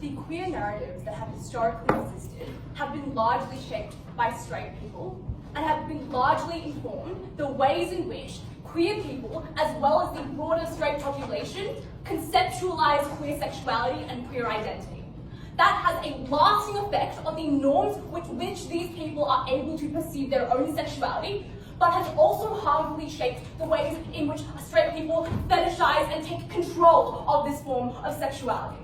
the queer narratives that have historically existed have been largely shaped by straight people and have been largely informed the ways in which queer people, as well as the broader straight population, conceptualize queer sexuality and queer identity. That has a lasting effect on the norms with which these people are able to perceive their own sexuality, but has also harmfully shaped the ways in which straight people fetishize and take control of this form of sexuality.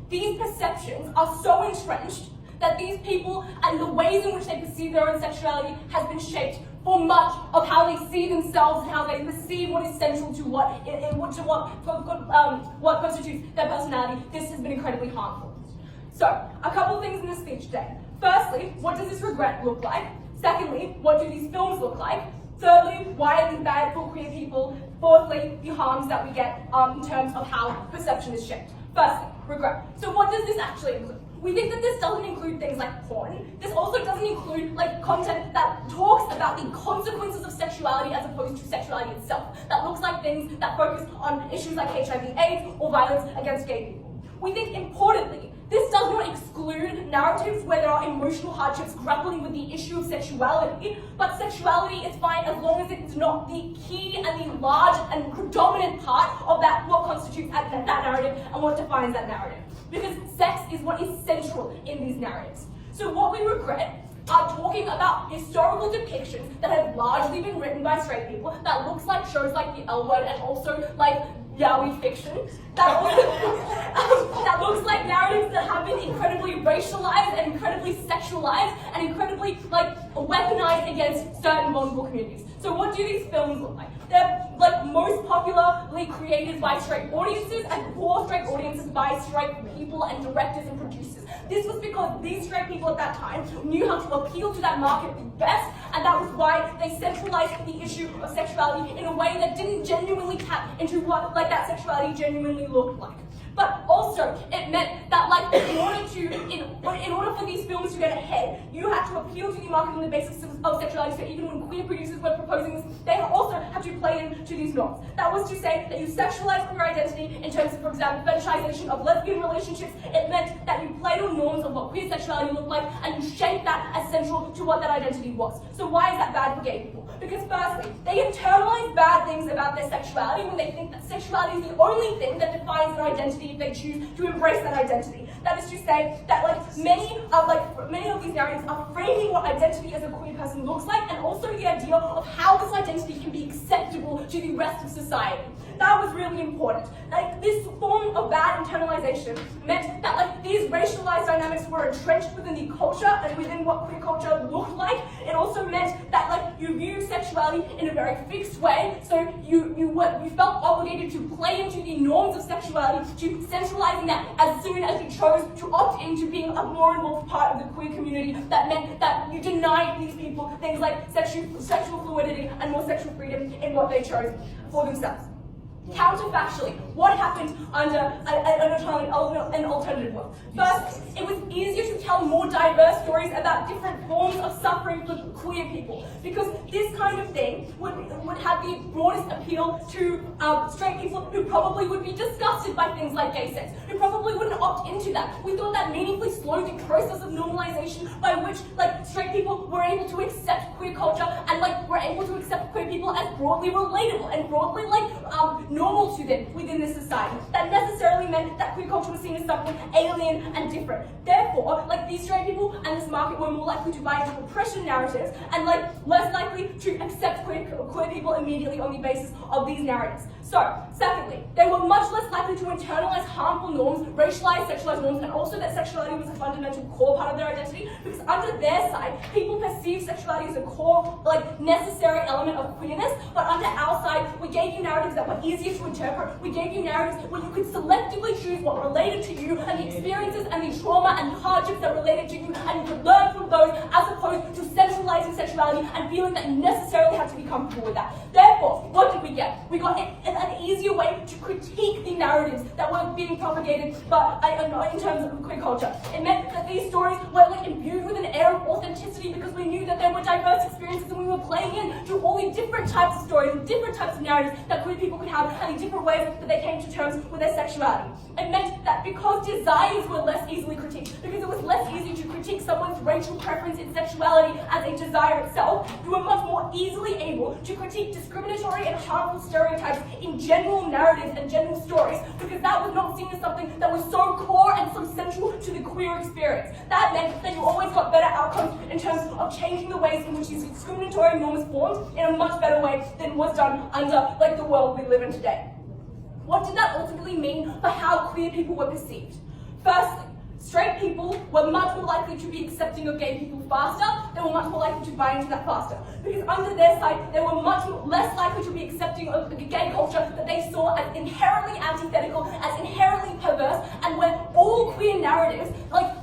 These perceptions are so entrenched that these people and the ways in which they perceive their own sexuality has been shaped for much of how they see themselves and how they perceive what is central to what constitutes their personality. This has been incredibly harmful. So, a couple of things in this speech today. Firstly, what does this regret look like? Secondly, what do these films look like? Thirdly, why are these bad for queer people? Fourthly, the harms that we get in terms of how perception is shaped. Firstly, regret. So what does this actually include? We think that this doesn't include things like porn. This also doesn't include content that talks about the consequences of sexuality as opposed to sexuality itself. That looks like things that focus on issues like HIV/AIDS or violence against gay people. We think, importantly, this does not exclude narratives where there are emotional hardships grappling with the issue of sexuality, but sexuality is fine as long as it's not the key and the large and predominant part of what constitutes that narrative and what defines that narrative. Because sex is what is central in these narratives. So what we regret are talking about historical depictions that have largely been written by straight people that looks like shows like The L Word and also like yaoi fiction that looks like narratives that have been incredibly racialized and incredibly sexualized and incredibly weaponized against certain vulnerable communities. So what do these films look like? They're most popularly created by straight audiences and for straight audiences by straight people and directors and producers. This was because these straight people at that time knew how to appeal to that market the best, and that was why they centralized the issue of sexuality in a way that didn't genuinely tap into what that sexuality genuinely looked like. But also, it meant that in order for these films to get ahead, you had to appeal to the market on the basis of sexuality. So even when queer producers were proposing this, they also had to play into these norms. That was to say that you sexualize queer identity in terms of, for example, fetishization of lesbian relationships. It meant that you played on norms of what queer sexuality looked like, and you shaped that as central to what that identity was. So why is that bad for gay people? Because firstly, they internalize bad things about their sexuality when they think that sexuality is the only thing that defines their identity if they choose to embrace that identity. That is to say that many of these narratives are framing what identity as a queer person looks like, and also the idea of how this identity can be acceptable to the rest of society. That was really important. This form of bad internalization meant that these racialized dynamics were entrenched within the culture and within what queer culture looked like. It also meant that you viewed sexuality in a very fixed way, so you felt obligated to play into the norms of sexuality, to centralizing that as soon as you chose to opt into being a more involved part of the queer community. That meant that you denied these people things like sexual fluidity and more sexual freedom in what they chose for themselves. Counterfactually, what happened under an alternative world? First, it was easier to tell more diverse stories about different forms of suffering for queer people, because this kind of thing would have the broadest appeal to straight people who probably would be disgusted by things like gay sex, who probably wouldn't opt into that. We thought that meaningfully slowed the process of normalization by which straight people were able to accept queer culture and were able to accept queer people as broadly relatable and broadly normal to them within this society. That necessarily meant that queer culture was seen as something alien and different. Therefore, these straight people and this market were more likely to buy into oppression narratives and less likely to accept queer people immediately on the basis of these narratives. So, secondly, they were much less likely to internalize harmful norms, racialized, sexualized norms, and also that sexuality was a fundamental core part of their identity, because under their side, people perceive sexuality as a core, necessary element of queerness, but under our side, we gave you narratives that were easier to interpret. We gave you narratives where you could selectively choose what related to you and the experiences and the trauma and hardships that related to you, and you could learn from those as opposed to centralizing sexuality and feeling that you necessarily had to be comfortable with that. Therefore, what did we get? We got an easier way to critique the narratives that were being propagated in terms of queer culture. It meant that these stories were imbued with an air of authenticity because we knew that there were diverse experiences and we were playing into all the different types of stories and different types of narratives that queer people could have and the different ways that they came to terms with their sexuality. It meant that because desires were less easily critiqued, because it was less easy to critique someone's racial preference in sexuality as a desire itself, you were much more easily able to critique discriminatory and harmful stereotypes in general narratives and general stories, because that was not seen as something that was so core and so central to the queer experience. That meant that you always got better outcomes in terms of changing the ways in which these discriminatory norms formed in a much better way than was done under the world we live in today. What did that ultimately mean for how queer people were perceived? Firstly, straight people were much more likely to be accepting of gay people faster. They were much more likely to buy into that faster. Because under their side, they were much less likely to be accepting of the gay culture that they saw as inherently antithetical, as inherently perverse, and when all queer narratives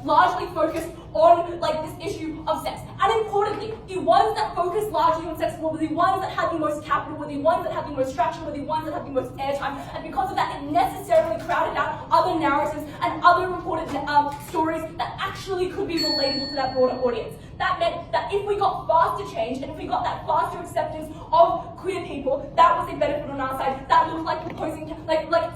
largely focused on this issue of sex. And importantly, the ones that focused largely on sex were the ones that had the most capital, were the ones that had the most traction, were the ones that had the most airtime, and because of that, it necessarily crowded out other narratives and other reported stories that actually could be relatable to that broader audience. That meant that if we got faster change and if we got that faster acceptance of queer people, that was a benefit on our side. That looked like proposing,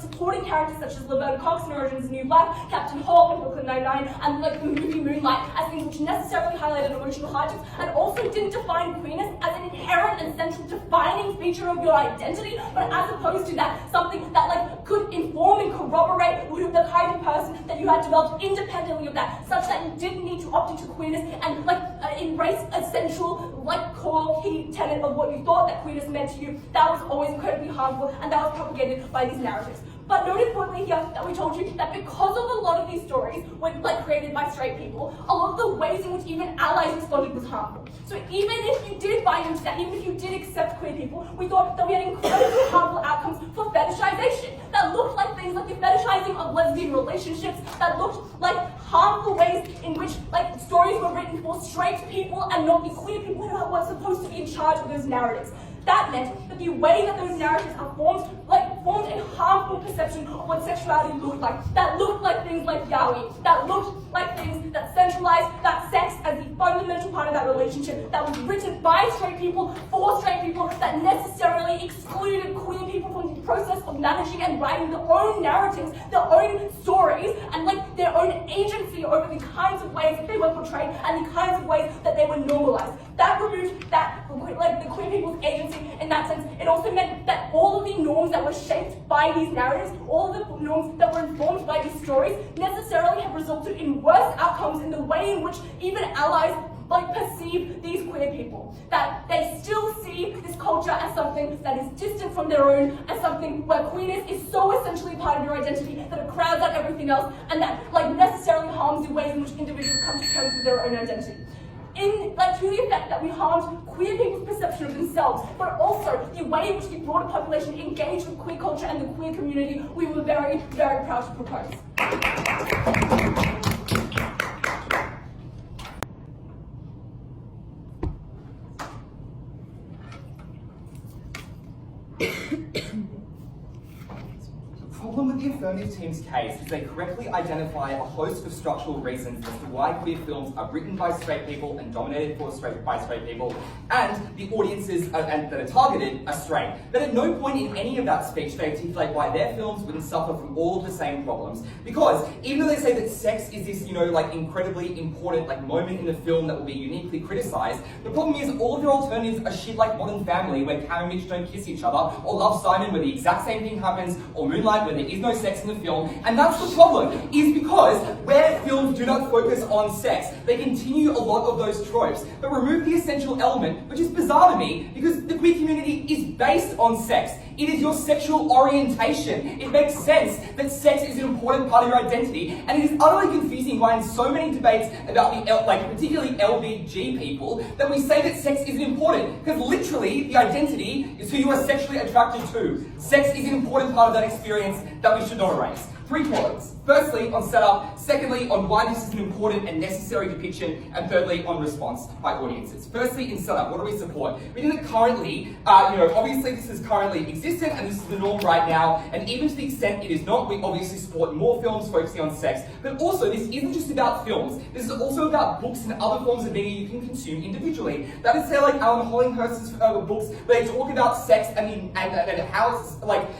supporting characters such as Laverne Cox in Origins New Black, Captain Hall in Brooklyn Nine-Nine, and the movie Moonlight as things which necessarily highlighted emotional hardships and also didn't define queerness as an inherent and central defining feature of your identity, but as opposed to that, something that could inform and corroborate the kind of person that you had developed independently of that, such that you didn't need to opt into queerness and embrace a central core key tenet of what you thought that queerness meant to you. That was always incredibly harmful, and that was propagated by these narratives. But note importantly here that we told you that because of a lot of these stories were created by straight people, a lot of the ways in which even allies responded was harmful. So even if you did buy into that, even if you did accept queer people, we thought that we had incredibly harmful outcomes for fetishization. That looked like things like the fetishizing of lesbian relationships, that looked like harmful ways in which stories were written for straight people and not the queer people who were supposed to be in charge of those narratives. That meant that the way that those narratives are formed a harmful perception of what sexuality looked like. That looked like things like yaoi. That looked like things that centralized that sex as the fundamental part of that relationship. That was written by straight people, for straight people, that necessarily excluded queer people from the process of managing and writing their own narratives, their own stories, and their own agency over the kinds of ways that they were portrayed and the kinds of ways that they were normalized. That removed the queer people's agency in that sense. It also meant that all of the norms that were shaped by these narratives, all of the norms that were informed by these stories, necessarily have resulted in worse outcomes in the way in which even allies perceive these queer people. That they still see this culture as something that is distant from their own, as something where queerness is so essentially part of your identity that it crowds out everything else, and that necessarily harms the ways in which individuals come to terms with their own identity. To the effect that we harmed queer people's perception of themselves, but also the way in which the broader population engaged with queer culture and the queer community, we were very, very proud to propose. The problem with the affirmative team's case is they correctly identify a host of structural reasons as to why queer films are written by straight people and dominated by straight people, and the audiences that are targeted are straight. But at no point in any of that speech they articulate why their films wouldn't suffer from all of the same problems. Because even though they say that sex is this, incredibly important moment in the film that will be uniquely criticized, the problem is all of their alternatives are shit like Modern Family, where Cam and Mitch don't kiss each other, or Love, Simon, where the exact same thing happens, or Moonlight, where there is no sex in the film. And that's the problem, is because where films do not focus on sex, they continue a lot of those tropes, but remove the essential element, which is bizarre to me, because the queer community is based on sex. It is your sexual orientation. It makes sense that sex is an important part of your identity, and it is utterly confusing why in so many debates about particularly LBG people, that we say that sex isn't important, because literally the identity is who you are sexually attracted to. Sex is an important part of that experience that we should not erase. 3 points. Firstly, on setup. Secondly, on why this is an important and necessary depiction. And thirdly, on response by audiences. Firstly, in setup, what do we support? We think that currently, obviously this is currently existent and this is the norm right now. And even to the extent it is not, we obviously support more films focusing on sex. But also, this isn't just about films. This is also about books and other forms of media you can consume individually. That is, say, like Alan Hollinghurst's books, where they talk about sex and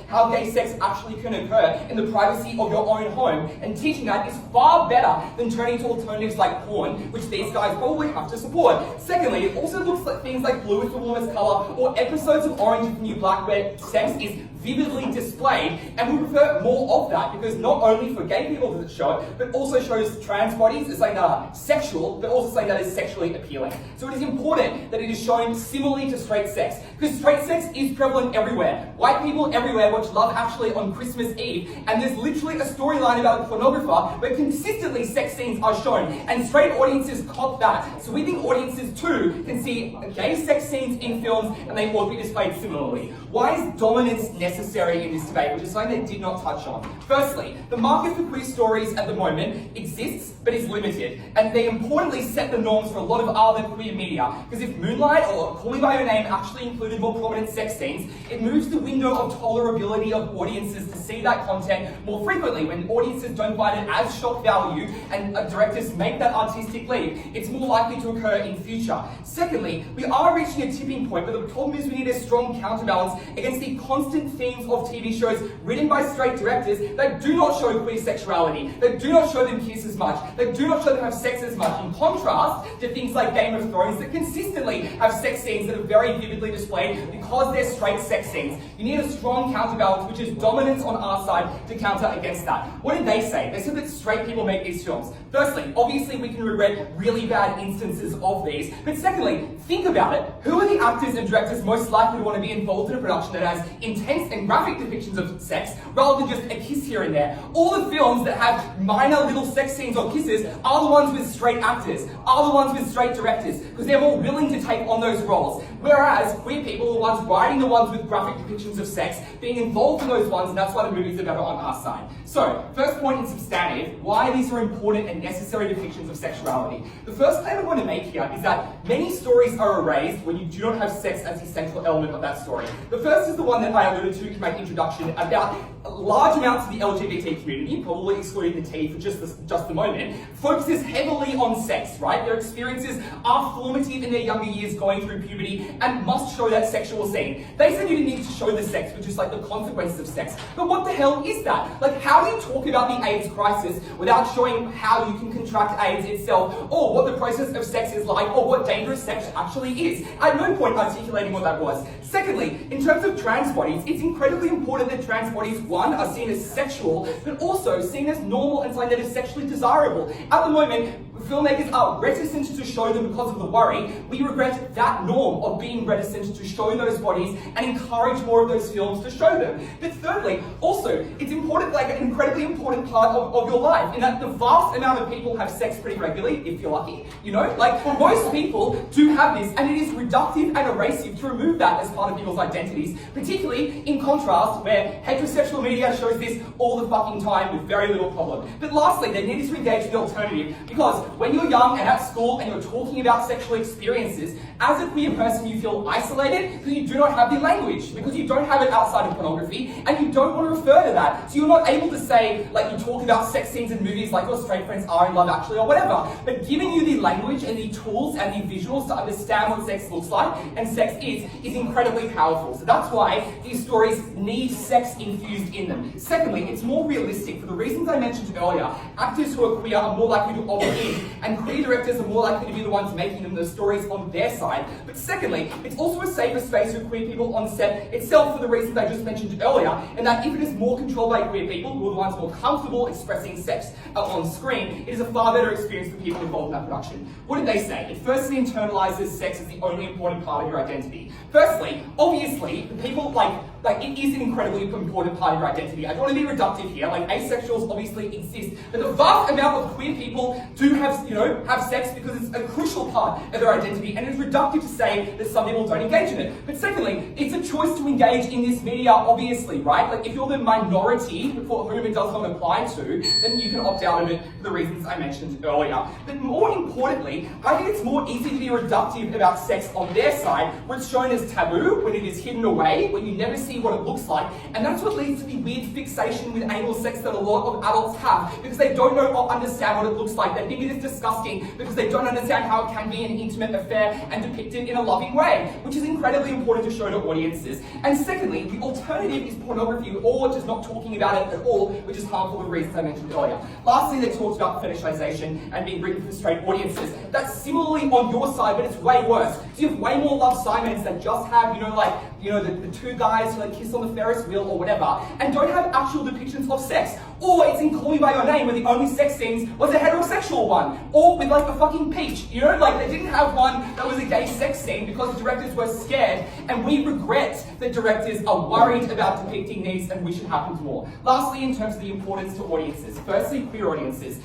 how gay sex actually can occur in the privacy of your own home, and teaching that is far better than turning to alternatives like porn, which these guys probably have to support. Secondly, it also looks like things like Blue is the Warmest Colour or episodes of Orange is the New Black where sex is vividly displayed, and we prefer more of that because not only for gay people does it show it, but also shows trans bodies as something that are sexual, but also something that is sexually appealing. So it is important that it is shown similarly to straight sex, because straight sex is prevalent everywhere. White people everywhere watch Love Actually on Christmas Eve, and there's literally a storyline about a pornographer where consistently sex scenes are shown, and straight audiences cop that. So we think audiences too can see gay sex scenes in films, and they will be displayed similarly. Why is dominance necessary in this debate, which is something they did not touch on? Firstly, the market for queer stories at the moment exists, but is limited, and they importantly set the norms for a lot of other queer media, because if Moonlight or Call Me By Your Name actually included more prominent sex scenes, it moves the window of tolerability of audiences to see that content more frequently. When audiences don't find it as shock value and directors make that artistic leap, it's more likely to occur in future. Secondly, we are reaching a tipping point, but the problem is we need a strong counterbalance against the constant themes of TV shows written by straight directors that do not show queer sexuality, that do not show them kiss as much, that do not show them have sex as much, in contrast to things like Game of Thrones that consistently have sex scenes that are very vividly displayed because they're straight sex scenes. You need a strong counterbalance, which is dominance on our side, to counter against that. What did they say? They said that straight people make these films. Firstly, obviously we can regret really bad instances of these, but secondly, think about it. Who are the actors and directors most likely to want to be involved in a production that has intense and graphic depictions of sex rather than just a kiss here and there? All the films that have minor little sex scenes or kisses are the ones with straight actors, are the ones with straight directors, because they're more willing to take on those roles. Whereas queer people are the ones writing the ones with graphic depictions of sex, being involved in those ones, and that's why the movies are better on our side. So, first point in substantive, why these are important and necessary depictions of sexuality. The first claim I want to make here is that many stories are erased when you do not have sex as the central element of that story. The first is the one that I alluded to in my introduction about large amounts of the LGBT community, probably excluding the T for just the moment, focuses heavily on sex, right? Their experiences are formative in their younger years going through puberty and must show that sexual scene. They said you didn't need to show the sex, but just like the consequences of sex. But what the hell is that? Like, how do you talk about the AIDS crisis without showing how you can contract AIDS itself, or what the process of sex is like, or what dangerous sex actually is? At no point articulating what that was. Secondly, in terms of trans bodies, it's incredibly important that trans bodies, one, are seen as sexual, but also seen as normal and something that is sexually desirable. At the moment, filmmakers are reticent to show them because of the worry. We regret that norm of being reticent to show those bodies and encourage more of those films to show them. But thirdly, also, it's important, like an incredibly important part of your life, in that the vast amount of people have sex pretty regularly, if you're lucky, you know? Like, most people do have this, and it is reductive and erasive to remove that as part of people's identities, particularly in contrast where heterosexual media shows this all the fucking time with very little problem. But lastly, they need to engage with the alternative, because when you're young and at school and you're talking about sexual experiences, as a queer person you feel isolated because you do not have the language, because you don't have it outside of pornography, and you don't want to refer to that. So you're not able to say, like, you talk about sex scenes in movies like your straight friends are in Love Actually or whatever. But giving you the language and the tools and the visuals to understand what sex looks like and sex is incredibly powerful. So that's why these stories need sex infused in them. Secondly, it's more realistic for the reasons I mentioned earlier. Actors who are queer are more likely to opt in, and queer directors are more likely to be the ones making them the stories on their side. But secondly, it's also a safer space for queer people on set itself for the reasons I just mentioned earlier, and that if it is more controlled by queer people who are the ones more comfortable expressing sex on screen, it is a far better experience for people involved in that production. What did they say? It firstly internalizes sex as the only important part of your identity. Firstly, obviously, the people like like, it is an incredibly important part of your identity. I don't want to be reductive here, like, asexuals obviously exist, but the vast amount of queer people do have, have sex because it's a crucial part of their identity, and it's reductive to say that some people don't engage in it. But secondly, it's a choice to engage in this media, obviously, right? Like, if you're the minority for whom it does not apply to, then you can opt out of it for the reasons I mentioned earlier. But more importantly, I think it's more easy to be reductive about sex on their side, where it's shown as taboo, when it is hidden away, when you never see what it looks like, and that's what leads to the weird fixation with anal sex that a lot of adults have, because they don't know or understand what it looks like. They think it is disgusting because they don't understand how it can be an intimate affair and depicted in a loving way, which is incredibly important to show to audiences. And secondly, the alternative is pornography, or just not talking about it at all, which is harmful for the reasons I mentioned earlier. Lastly, they talked about fetishization and being written for straight audiences. That's similarly on your side, but it's way worse. So you have way more Love Simons that just have, the two guys who kiss on the Ferris wheel or whatever, and don't have actual depictions of sex. Or it's in Call Me By Your Name, where the only sex scenes was a heterosexual one. Or with a fucking peach, they didn't have one that was a gay sex scene because the directors were scared, and we regret that directors are worried about depicting these, and we should happen more. Lastly, in terms of the importance to audiences, firstly, queer audiences.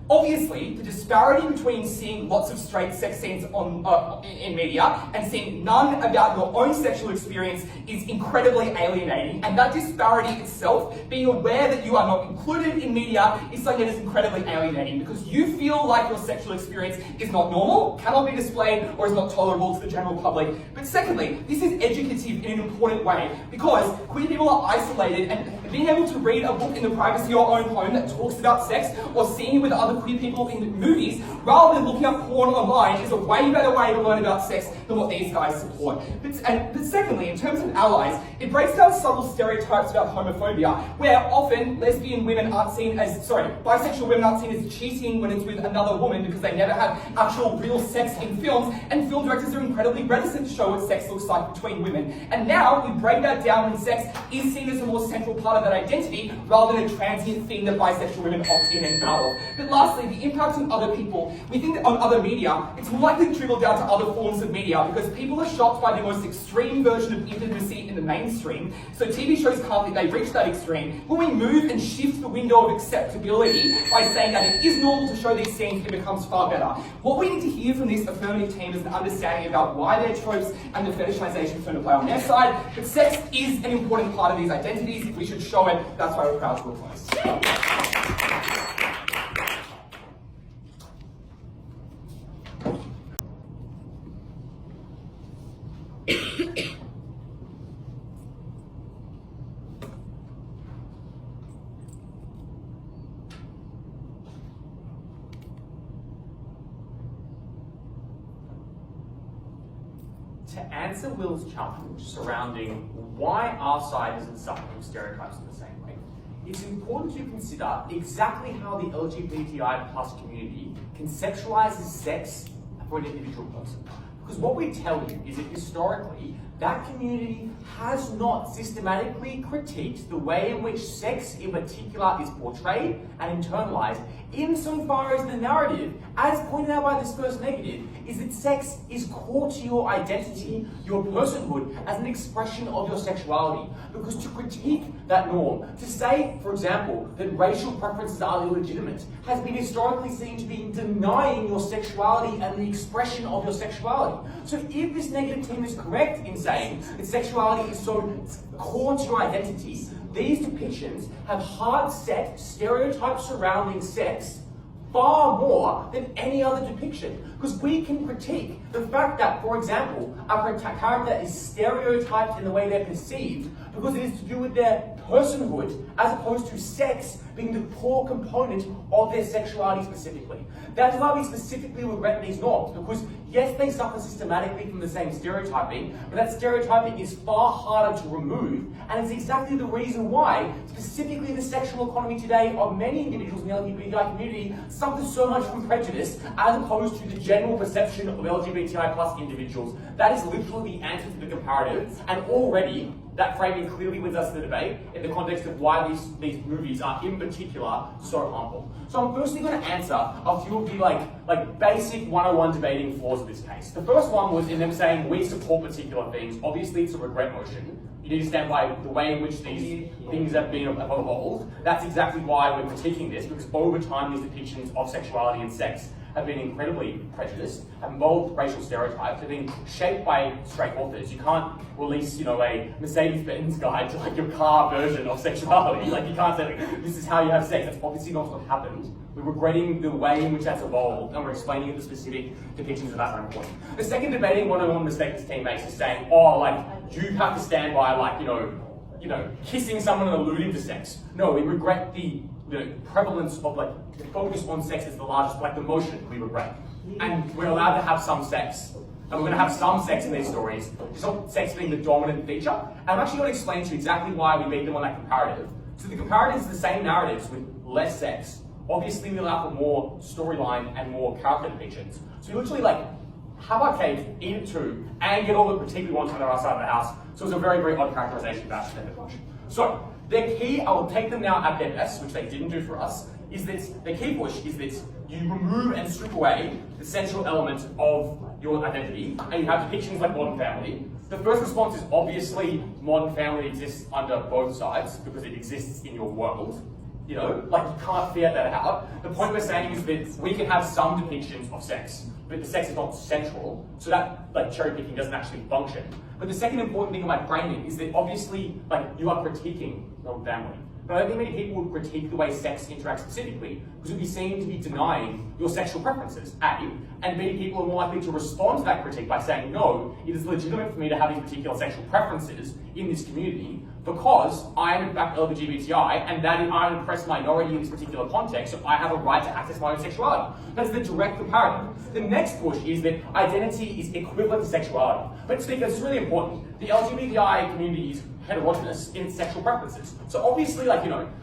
Obviously, the disparity between seeing lots of straight sex scenes in media and seeing none about your own sexual experience is incredibly alienating. And that disparity itself, being aware that you are not included in media, is something that is incredibly alienating, because you feel like your sexual experience is not normal, cannot be displayed, or is not tolerable to the general public. But secondly, this is educative in an important way, because queer people are isolated, and being able to read a book in the privacy of your own home that talks about sex, or seeing it with other queer people in the movies, rather than looking up porn online, is a way better way to learn about sex than what these guys support. But secondly, in terms of allies, it breaks down subtle stereotypes about homophobia, where often bisexual women aren't seen as cheating when it's with another woman because they never have actual real sex in films, and film directors are incredibly reticent to show what sex looks like between women. And now we break that down when sex is seen as a more central part of that identity, rather than a transient thing that bisexual women opt in and out of. But lastly, the impact on other people. We think that on other media, it's more likely to trickle down to other forms of media, because people are shocked by the most extreme version of intimacy in the mainstream, so TV shows can't think they reach that extreme. When we move and shift the window of acceptability by saying that it is normal to show these scenes, it becomes far better. What we need to hear from this affirmative team is an understanding about why their tropes and the fetishization turn to play on their side, but sex is an important part of these identities. We should show it. That's why we're proud to oppose. To answer Will's challenge surrounding why our side isn't suffering from stereotypes in the same way, it's important to consider exactly how the LGBTI plus community conceptualizes sex for an individual person. Because what we tell you is that historically, that community has not systematically critiqued the way in which sex in particular is portrayed and internalized, insofar as the narrative, as pointed out by this first negative, is that sex is core to your identity, your personhood, as an expression of your sexuality. Because to critique that norm, to say, for example, that racial preferences are illegitimate, has been historically seen to be denying your sexuality and the expression of your sexuality. So if this negative team is correct in saying that sexuality is so core to your identity, these depictions have hard-set stereotypes surrounding sex far more than any other depiction. Because we can critique the fact that, for example, a character is stereotyped in the way they're perceived because it is to do with their personhood as opposed to sex being the core component of their sexuality specifically. That's why we specifically regret these norms, because yes, they suffer systematically from the same stereotyping, but that stereotyping is far harder to remove, and it's exactly the reason why, specifically the sexual economy today of many individuals in the LGBTI community suffers so much from prejudice as opposed to the general perception of LGBTI plus individuals. That is literally the answer to the comparative, and already that framing clearly wins us the debate in the context of why these movies are in particular so harmful. So I'm firstly going to answer a few of the like basic 101 debating flaws of this case. The first one was in them saying we support particular things. Obviously it's a regret motion. You need to stand by the way in which these things have been evolved. That's exactly why we're critiquing this, because over time these depictions of sexuality and sex have been incredibly prejudiced, have involved racial stereotypes, have been shaped by straight authors. You can't release, a Mercedes-Benz guide to like your car version of sexuality. Like you can't say, this is how you have sex. That's obviously not what happened. We're regretting the way in which that's evolved, and we're explaining the specific depictions of that very point. The second debating one-on-one mistake this team makes is saying, you have to stand by kissing someone and alluding to sex. No, we regret the prevalence of the focus on sex is the largest, the motion we regret. And we're allowed to have some sex. And we're going to have some sex in these stories. It's not sex being the dominant feature. And I'm actually going to explain to you exactly why we made them on that comparative. So the comparative is the same narratives with less sex. Obviously we allow for more storyline and more character depictions. So we literally have our cake, eat it too, and get all the critique we want on our side of the house. So it's a very, very odd characterization about the motion. So their key, I will take them now at their best, which they didn't do for us, is that their key push is that you remove and strip away the central element of your identity, and you have depictions like Modern Family. The first response is obviously Modern Family exists under both sides because it exists in your world. You can't figure that out. The point we're saying is that we can have some depictions of sex, but the sex is not central, so that cherry picking doesn't actually function. But the second important thing of my framing is that obviously you are critiquing Modern Family. But I don't think many people would critique the way sex interacts specifically, because it would be seen to be denying your sexual preferences, A, and B, people are more likely to respond to that critique by saying, no, it is legitimate for me to have these particular sexual preferences in this community, because I am in fact LGBTI, and that I'm an oppressed minority in this particular context, so I have a right to access my own sexuality. That's the direct comparative. The next push is that identity is equivalent to sexuality. But because it's really important, the LGBTI community is heterogeneous in its sexual preferences. So obviously,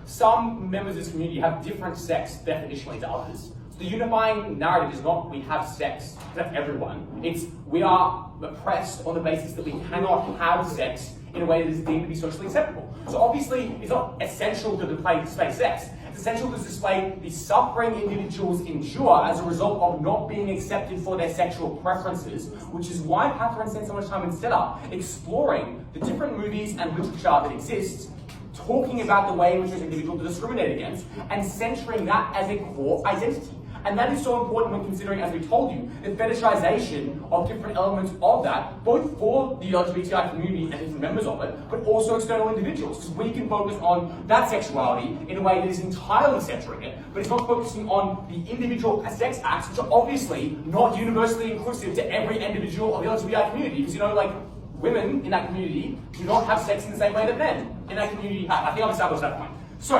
some members of this community have different sex definitionally to others. So the unifying narrative is not we have sex, that's everyone. It's we are oppressed on the basis that we cannot have sex in a way that is deemed to be socially acceptable. So obviously, it's not essential to display sex. It's essential to display the suffering individuals endure as a result of not being accepted for their sexual preferences, which is why Catherine spent so much time in setup exploring the different movies and literature that exists, talking about the way in which those individuals are discriminated against, and centering that as a core identity. And that is so important when considering, as we told you, the fetishization of different elements of that, both for the LGBTI community and different members of it, but also external individuals. Because we can focus on that sexuality in a way that is entirely centering it, but it's not focusing on the individual sex acts, which are obviously not universally inclusive to every individual of the LGBTI community. Because, women in that community do not have sex in the same way that men in that community have. I think I've established that point. So,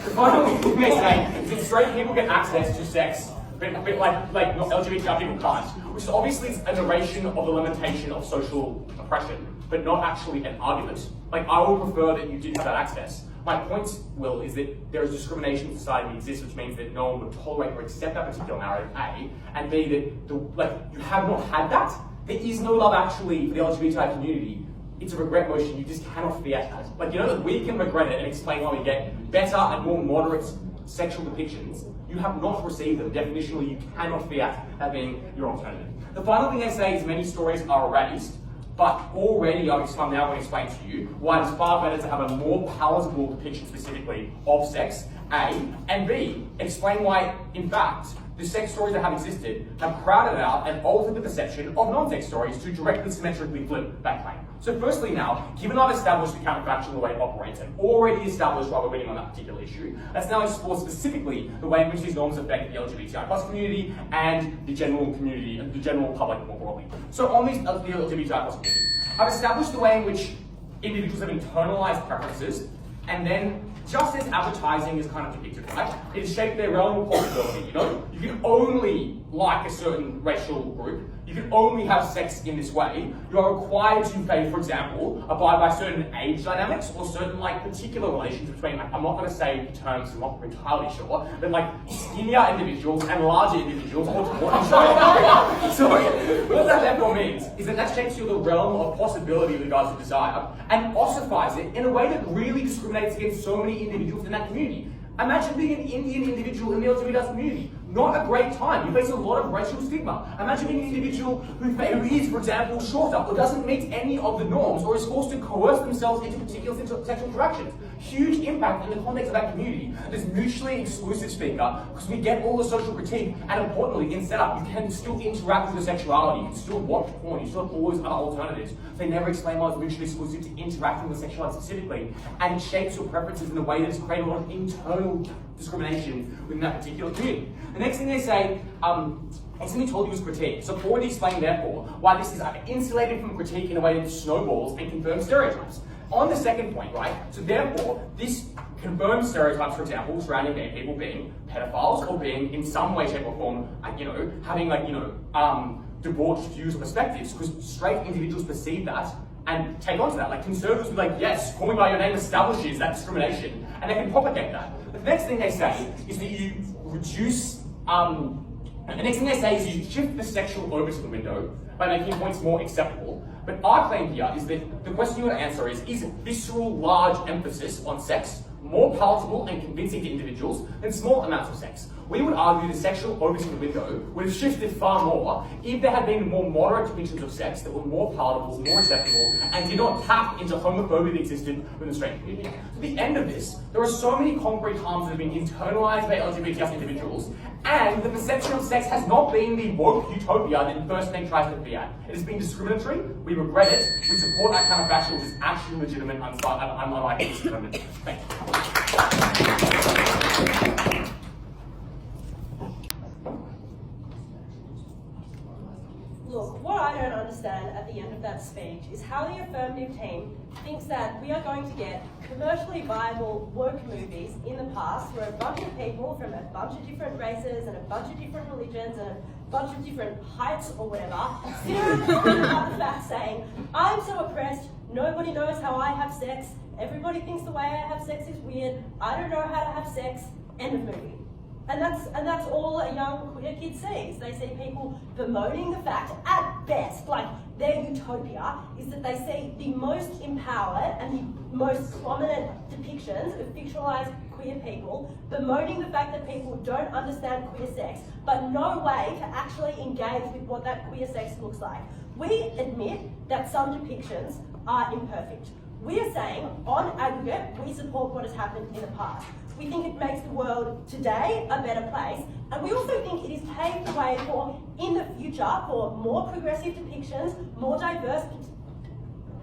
the final thing they say is that straight people get access to sex, but LGBTI people can't, which is obviously a narration of the limitation of social oppression, but not actually an argument. I would prefer that you did have that access. My point, Will, is that there is discrimination in society that exists, which means that no one would tolerate or accept that particular narrative, A, and B, that you have not had that. There is no love actually for the LGBTI community. It's a regret motion, you just cannot forget that. We can regret it and explain why we get better and more moderate sexual depictions. You have not received them. Definitionally, you cannot forget that being your alternative. The final thing they say is many stories are erased, but already now going to explain to you why it's far better to have a more palatable depiction specifically of sex, A, and B, explain why, in fact, the sex stories that have existed have crowded out and altered the perception of non-sex stories to directly symmetrically flip that claim. So firstly now, given I've established the counterfactual way it operates and already established why we're winning on that particular issue, let's now explore specifically the way in which these norms affect the LGBTI plus community and the general community and the general public more broadly. So on the LGBTI plus community, I've established the way in which individuals have internalized preferences and then just as advertising is kind of depicted, right? It has shaped their realm of possibility, you know? You can only like a certain racial group, you can only have sex in this way. You are required to, say, for example, abide by certain age dynamics or certain like particular relations between, like, I'm not going to say terms I'm not entirely sure, but like skinnier individuals and larger individuals or So what that therefore means is that shapes you the realm of possibility with regards to desire and ossifies it in a way that really discriminates against so many individuals in that community. Imagine being an Indian individual in the LGBTQ community. Not a great time. You face a lot of racial stigma. Imagine being an individual who is, for example, shorter or doesn't meet any of the norms or is forced to coerce themselves into particular sexual interactions. Huge impact in the context of that community. This mutually exclusive speaker, because we get all the social critique, and importantly, in setup, you can still interact with your sexuality. You can still watch porn. You still have all these other alternatives. They never explain why it's mutually exclusive to interacting with sexuality specifically, and it shapes your preferences in a way that's created a lot of internal discrimination within that particular community. The next thing they say, it's something told you was critique. So I've already explained, therefore, why this is insulated from critique in a way that snowballs and confirms stereotypes. On the second point, right, so therefore, this confirms stereotypes, for example, surrounding gay people being pedophiles or being in some way, shape or form, having debauched views or perspectives, because straight individuals perceive that and take on to that. Like conservatives will be like, yes, calling by your name establishes that discrimination, and they can propagate that. But the next thing they say is that you reduce, the next thing they say is you shift the sexual over to the window by making points more acceptable. But our claim here is that the question you want to answer is visceral, large emphasis on sex more palatable and convincing to individuals than small amounts of sex? We would argue the sexual over to the window would have shifted far more if there had been more moderate depictions of sex that were more palatable, more acceptable, and did not tap into homophobia that existed within the straight community. At the end of this, there are so many concrete harms that have been internalized by LGBTQ individuals, and the perception of sex has not been the woke utopia that the first thing tries to be at. It has been discriminatory, we regret it, we support that counterfactual, which is actually legitimate, unlike this movement. Thank you. Look, what I don't understand at the end of that speech is how the affirmative team thinks that we are going to get commercially viable woke movies in the past where a bunch of people from a bunch of different races and a bunch of different religions and a bunch of different heights or whatever sit around talking about the fact saying, I'm so oppressed, nobody knows how I have sex, everybody thinks the way I have sex is weird, I don't know how to have sex, end of movie. And that's all a young queer kid sees. They see people bemoaning the fact, at best, like their utopia is that they see the most empowered and the most prominent depictions of fictionalized queer people bemoaning the fact that people don't understand queer sex, but no way to actually engage with what that queer sex looks like. We admit that some depictions are imperfect. We are saying, on aggregate, we support what has happened in the past. We think it makes the world today a better place, and we also think it has paved the way for, in the future, for more progressive depictions, more diverse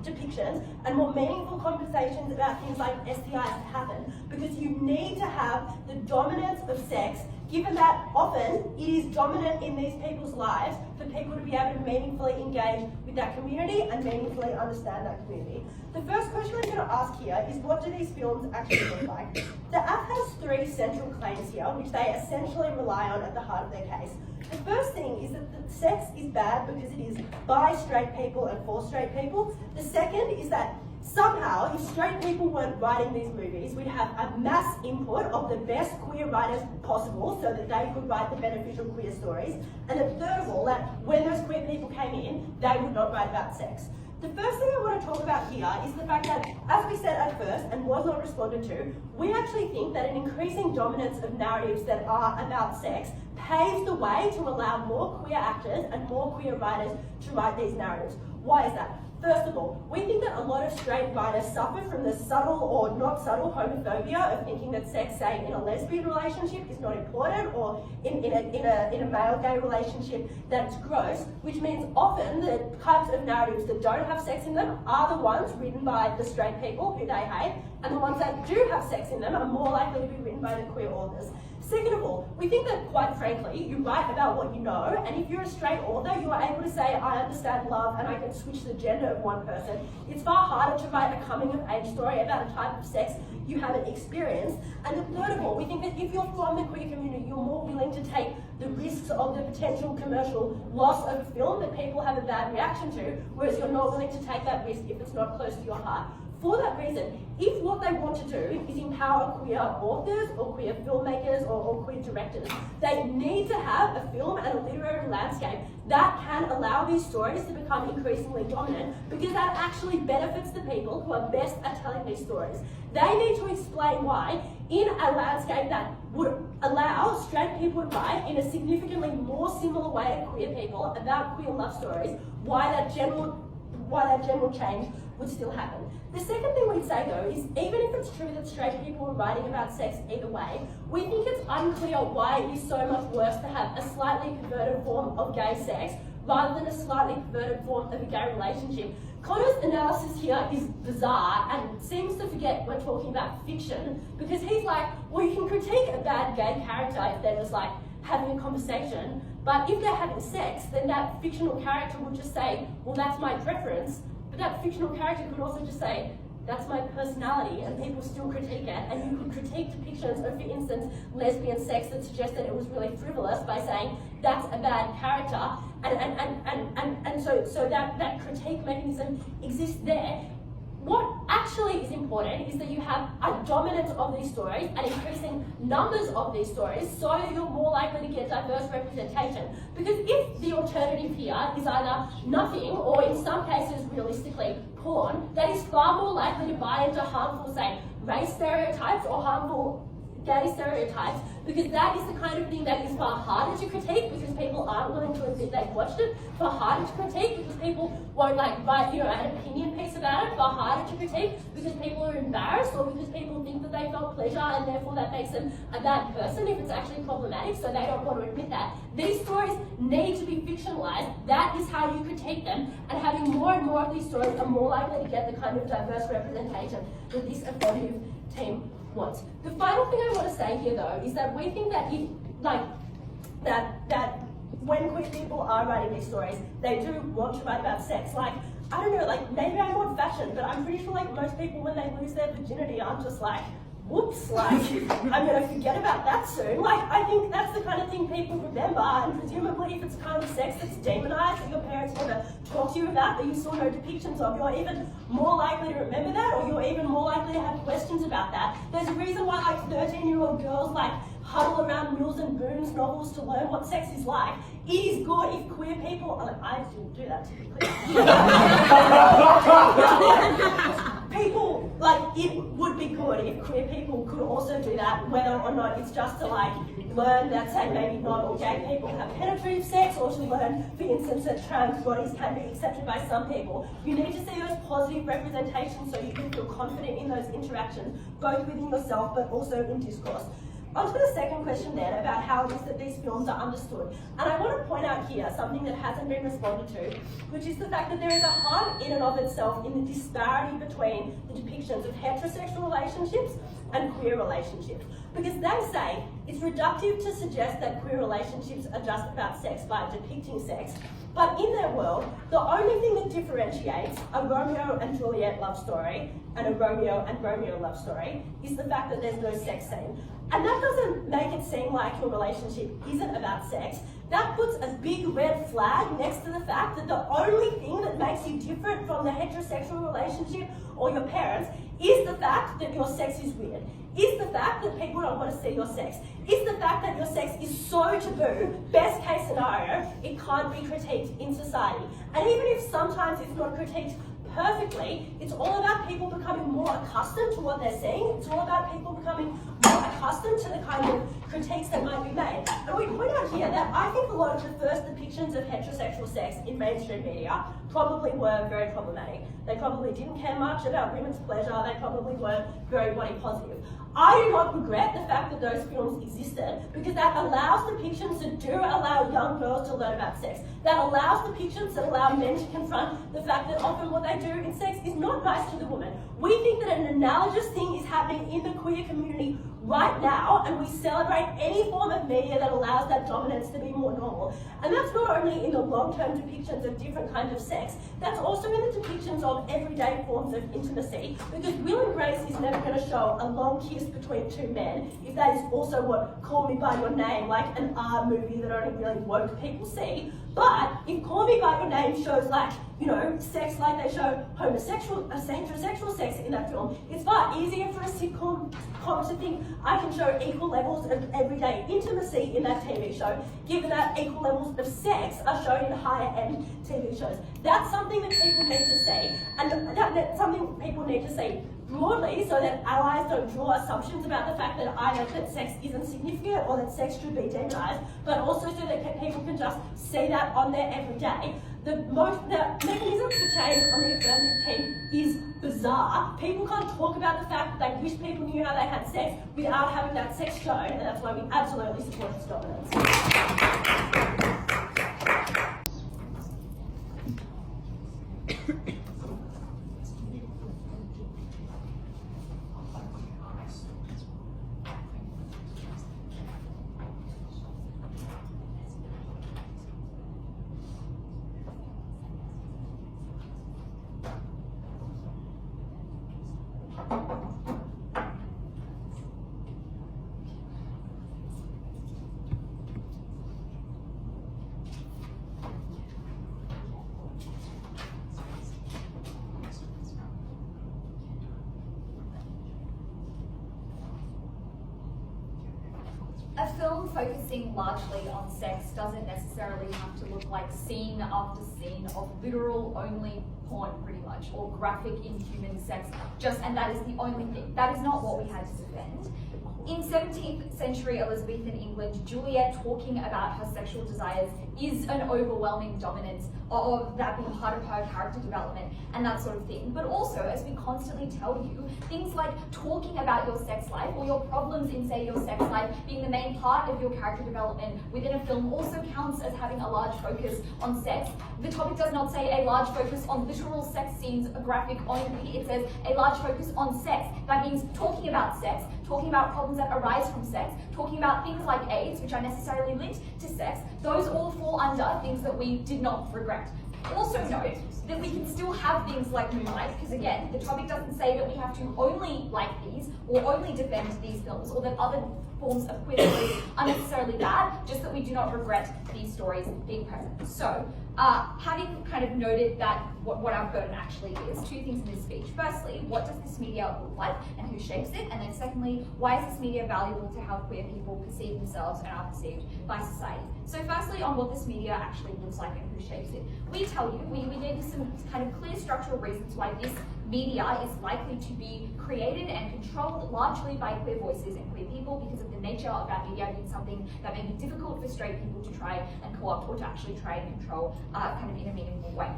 depictions, and more meaningful conversations about things like STIs to happen, because you need to have the dominance of sex, given that often it is dominant in these people's lives, for people to be able to meaningfully engage with that community and meaningfully understand that community. The first question I'm going to ask here is, what do these films actually look like? The app has three central claims here, which they essentially rely on at the heart of their case. The first thing is that the sex is bad because it is by straight people and for straight people. The second is that somehow, if straight people weren't writing these movies, we'd have a mass input of the best queer writers possible so that they could write the beneficial queer stories. And the third of all, that when those queer people came in, they would not write about sex. The first thing I want to talk about here is the fact that, as we said at first, and was not responded to, we actually think that an increasing dominance of narratives that are about sex paves the way to allow more queer actors and more queer writers to write these narratives. Why is that? First of all, we think that a lot of straight writers suffer from the subtle or not subtle homophobia of thinking that sex, say, in a lesbian relationship is not important, or in a male-gay relationship that it's gross, which means often the types of narratives that don't have sex in them are the ones written by the straight people who they hate, and the ones that do have sex in them are more likely to be written by the queer authors. Second of all, we think that, quite frankly, you write about what you know, and if you're a straight author, you are able to say, I understand love, and I can switch the gender of one person. It's far harder to write a coming-of-age story about a type of sex you haven't experienced. And third of all, we think that if you're from the queer community, you're more willing to take the risks of the potential commercial loss of a film that people have a bad reaction to, whereas you're not willing to take that risk if it's not close to your heart. For that reason, if what they want to do is empower queer authors or queer filmmakers or queer directors, they need to have a film and a literary landscape that can allow these stories to become increasingly dominant, because that actually benefits the people who are best at telling these stories. They need to explain why, in a landscape that would allow straight people to write in a significantly more similar way to queer people about queer love stories, why that general change would still happen. The second thing we'd say though is, even if it's true that straight people are writing about sex either way, we think it's unclear why it is so much worse to have a slightly perverted form of gay sex rather than a slightly perverted form of a gay relationship. Connor's analysis here is bizarre and seems to forget we're talking about fiction, because he's like, well, you can critique a bad gay character if they're just like having a conversation, but if they're having sex, then that fictional character would just say, well, that's my preference. But that fictional character could also just say, that's my personality, and people still critique it. And you could critique depictions of, for instance, lesbian sex that suggest that it was really frivolous by saying, that's a bad character. And so that critique mechanism exists there. What actually is important is that you have a dominance of these stories and increasing numbers of these stories, so that you're more likely to get diverse representation. Because if the alternative here is either nothing, or in some cases realistically porn, that is far more likely to buy into harmful, say, race stereotypes or harmful gay stereotypes, because that is the kind of thing that is far harder to critique because people aren't willing to admit they've watched it, far harder to critique because people won't like write, an opinion piece about it, far harder to critique because people are embarrassed, or because people think that they felt pleasure and therefore that makes them a bad person if it's actually problematic, so they don't want to admit that. These stories need to be fictionalized. That is how you critique them, and having more and more of these stories are more likely to get the kind of diverse representation that this affirmative team wants. The final thing I want to say here though is that we think that that when queer people are writing these stories, they do want to write about sex. Like, I don't know, like maybe I'm old fashioned, but I'm pretty sure like most people when they lose their virginity aren't just like, whoops, like I'm gonna forget about that soon. Like, I think that's the kind of thing people remember, and presumably if it's kind of sex that's demonized that your parents never talk to you about, that you saw no depictions of, you're even more likely to remember that, or you're even more likely to have questions about that. There's a reason why like 13-year-old girls like huddle around Mills and Boon's novels to learn what sex is like. It is good if queer people, I didn't do that typically. People, like, it would be good if queer people could also do that, whether or not it's just to like learn that, say, maybe not all gay people have penetrative sex, or to learn, for instance, that trans bodies can be accepted by some people. You need to see those positive representations so you can feel confident in those interactions, both within yourself but also in discourse. On to the second question then, about how it is that these films are understood. And I want to point out here something that hasn't been responded to, which is the fact that there is a harm in and of itself in the disparity between the depictions of heterosexual relationships and queer relationships. Because they say it's reductive to suggest that queer relationships are just about sex by depicting sex, but in their world, the only thing that differentiates a Romeo and Juliet love story and a Romeo and Romeo love story is the fact that there's no sex scene. And that doesn't make it seem like your relationship isn't about sex. That puts a big red flag next to the fact that the only thing that makes you different from the heterosexual relationship or your parents is the fact that your sex is weird, is the fact that people don't want to see your sex, is the fact that your sex is so taboo, best case scenario, it can't be critiqued in society. And even if sometimes it's not critiqued perfectly, it's all about people becoming more accustomed to what they're seeing. It's all about people becoming more accustomed to the kind of critiques that might be made. And we point out here that I think a lot of the first depictions of heterosexual sex in mainstream media probably were very problematic. They probably didn't care much about women's pleasure. They probably weren't very body positive. I do not regret the fact that those films existed, because that allows depictions that do allow young girls to learn about sex. That allows depictions that allow men to confront the fact that often what they do in sex is not nice to the woman. We think that an analogous thing is happening in the queer community right now, and we celebrate any form of media that allows that dominance to be more normal. And that's not only in the long-term depictions of different kinds of sex, that's also in the depictions of everyday forms of intimacy, because Will and Grace is never going to show a long kiss between two men if that is also what Call Me By Your Name, like an R movie that only really woke people see. But if Call Me By Your Name shows, like, you know, sex like they show heterosexual sex in that film, it's far easier for a sitcom to think I can show equal levels of everyday intimacy in that TV show, given that equal levels of sex are shown in higher end TV shows. That's something that people need to see, and that's something people need to see broadly, so that allies don't draw assumptions about the fact that either that sex isn't significant or that sex should be demonized, but also so that people can just see that on their everyday. The mechanism for change on the affirmative team is bizarre. People can't talk about the fact that they wish people knew how they had sex without having that sex shown, and that's why we absolutely support its dominance. A film focusing largely on sex doesn't necessarily have to look like scene after scene of literal only porn, pretty much, or graphic inhuman sex, and that is the only thing. That is not what we had to defend. In 17th century Elizabethan England, Juliet talking about her sexual desires is an overwhelming dominance of that being part of her character development and that sort of thing. But also, as we constantly tell you, things like talking about your sex life or your problems in, say, your sex life being the main part of your character development within a film also counts as having a large focus on sex. The topic does not say a large focus on literal sex scenes, graphic only. It says a large focus on sex. That means talking about sex, talking about problems that arise from sex, talking about things like AIDS, which are necessarily linked to sex. Those all fall under things that we did not regret. Also note that we can still have things like Moonlight, because again, the topic doesn't say that we have to only like these or only defend these films, or that other forms of queer stories are necessarily bad, just that we do not regret these stories being present. So, having kind of noted that what our burden actually is, two things in this speech. Firstly, what does this media look like and who shapes it? And then secondly, why is this media valuable to how queer people perceive themselves and are perceived by society? So firstly, on what this media actually looks like and who shapes it. We tell you, we gave you some kind of clear structural reasons why this media is likely to be created and controlled largely by queer voices and queer people, because of the nature of that media being something that may be difficult for straight people to try and co-opt or to actually try and control kind of in a meaningful way.